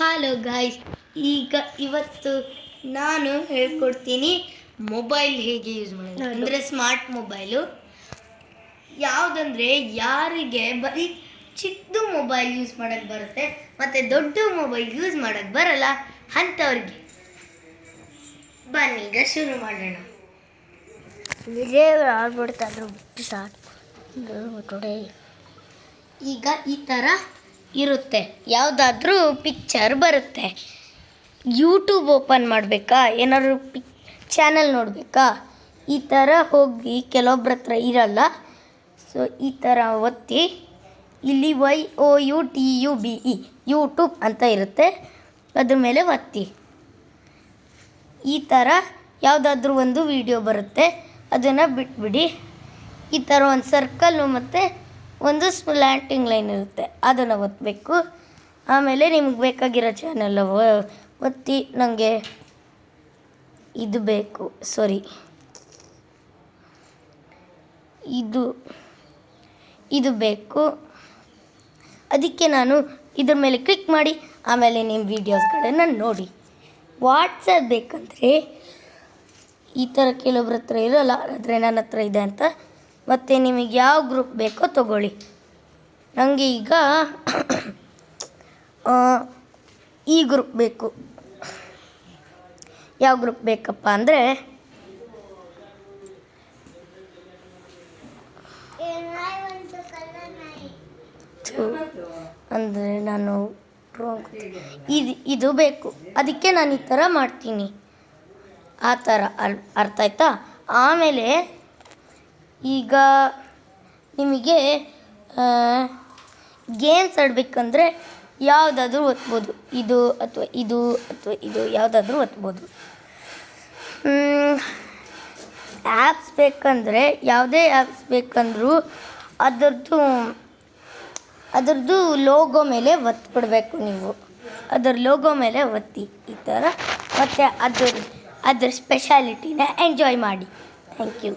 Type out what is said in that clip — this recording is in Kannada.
ಹಲೋ ಗಾಯ್ಸ್, ಇವತ್ತು ನಾನು ಹೇಳ್ಕೊಡ್ತೀನಿ ಮೊಬೈಲ್ ಹೇಗೆ ಯೂಸ್ ಮಾಡೋದು ಅಂದರೆ ಸ್ಮಾರ್ಟ್ ಮೊಬೈಲು ಯಾವುದಂದರೆ ಯಾರಿಗೆ ಬರೀ ಚಿಕ್ಕದು ಮೊಬೈಲ್ ಯೂಸ್ ಮಾಡೋಕ್ಕೆ ಬರುತ್ತೆ ಮತ್ತು ದೊಡ್ಡ ಮೊಬೈಲ್ ಯೂಸ್ ಮಾಡೋಕ್ಕೆ ಬರಲ್ಲ ಅಂಥವ್ರಿಗೆ. ಬನ್ನಿ ಈಗ ಶುರು ಮಾಡೋಣ. ಈಗ ಈ ಥರ ಇರುತ್ತೆ, ಯಾವುದಾದ್ರೂ ಪಿಕ್ಚರ್ ಬರುತ್ತೆ. ಯೂಟ್ಯೂಬ್ ಓಪನ್ ಮಾಡಬೇಕಾ, ಏನಾದ್ರು ಚಾನಲ್ ನೋಡಬೇಕಾ, ಈ ಥರ ಹೋಗಿ ಕೆಲವೊಬ್ಬರ ಹತ್ರ ಇರಲ್ಲ. ಸೊ ಈ ಥರ ಒತ್ತಿ, ಇಲ್ಲಿ YOUTUBE ಯೂಟ್ಯೂಬ್ ಅಂತ ಇರುತ್ತೆ, ಅದ್ರ ಮೇಲೆ ಒತ್ತಿ. ಈ ಥರ ಯಾವುದಾದ್ರೂ ಒಂದು ವಿಡಿಯೋ ಬರುತ್ತೆ, ಅದನ್ನು ಬಿಟ್ಬಿಡಿ. ಈ ಥರ ಒಂದು ಸರ್ಕಲ್ಲು ಮತ್ತು ಒಂದು ಸ್ಲ್ಯಾಂಟಿಂಗ್ ಲೈನ್ ಇರುತ್ತೆ, ಅದನ್ನು ಒತ್ತಬೇಕು. ಆಮೇಲೆ ನಿಮ್ಗೆ ಬೇಕಾಗಿರೋ ಚಾನಲ್ ಒತ್ತಿ. ನನಗೆ ಇದು ಬೇಕು, ಇದು ಬೇಕು, ಅದಕ್ಕೆ ನಾನು ಇದ್ರ ಮೇಲೆ ಕ್ಲಿಕ್ ಮಾಡಿ ಆಮೇಲೆ ನಿಮ್ಮ ವೀಡಿಯೋಸ್ಗಳನ್ನು ನೋಡಿ. ವಾಟ್ಸಪ್ ಬೇಕಂದರೆ ಈ ಥರ ಕೆಲವೊಬ್ರ ಹತ್ರ ಇರೋಲ್ಲ, ಆದರೆ ನನ್ನ ಹತ್ರ ಇದೆ ಅಂತ. ಮತ್ತು ನಿಮಗೆ ಯಾವ ಗ್ರೂಪ್ ಬೇಕೋ ತಗೊಳ್ಳಿ. ನನಗೆ ಈಗ ಈ ಗ್ರೂಪ್ ಬೇಕು. ಯಾವ ಗ್ರೂಪ್ ಬೇಕಪ್ಪ ಅಂದರೆ ನಾನು ಇದು ಬೇಕು, ಅದಕ್ಕೆ ನಾನು ಈ ಥರ ಮಾಡ್ತೀನಿ. ಆ ಥರ ಅರ್ಥ ಆಯ್ತಾ? ಆಮೇಲೆ ಈಗ ನಿಮಗೆ ಗೇಮ್ಸ್ ಆಡಬೇಕಂದ್ರೆ ಯಾವುದಾದ್ರೂ ಒತ್ಬೋದು, ಇದು ಅಥವಾ ಇದು ಯಾವುದಾದ್ರೂ ಒತ್ಬೋದು. ಆ್ಯಪ್ಸ್ ಬೇಕಂದರೆ ಯಾವುದೇ ಆ್ಯಪ್ಸ್ ಬೇಕಂದ್ರೂ ಅದರದ್ದು ಲೋಗೋ ಮೇಲೆ ಒತ್ಬಿಡ್ಬೇಕು ನೀವು. ಅದರ ಲೋಗೋ ಮೇಲೆ ಒತ್ತಿ ಈ ಥರ, ಮತ್ತು ಅದ್ರ ಸ್ಪೆಷಾಲಿಟಿನ ಎಂಜಾಯ್ ಮಾಡಿ. Thank you.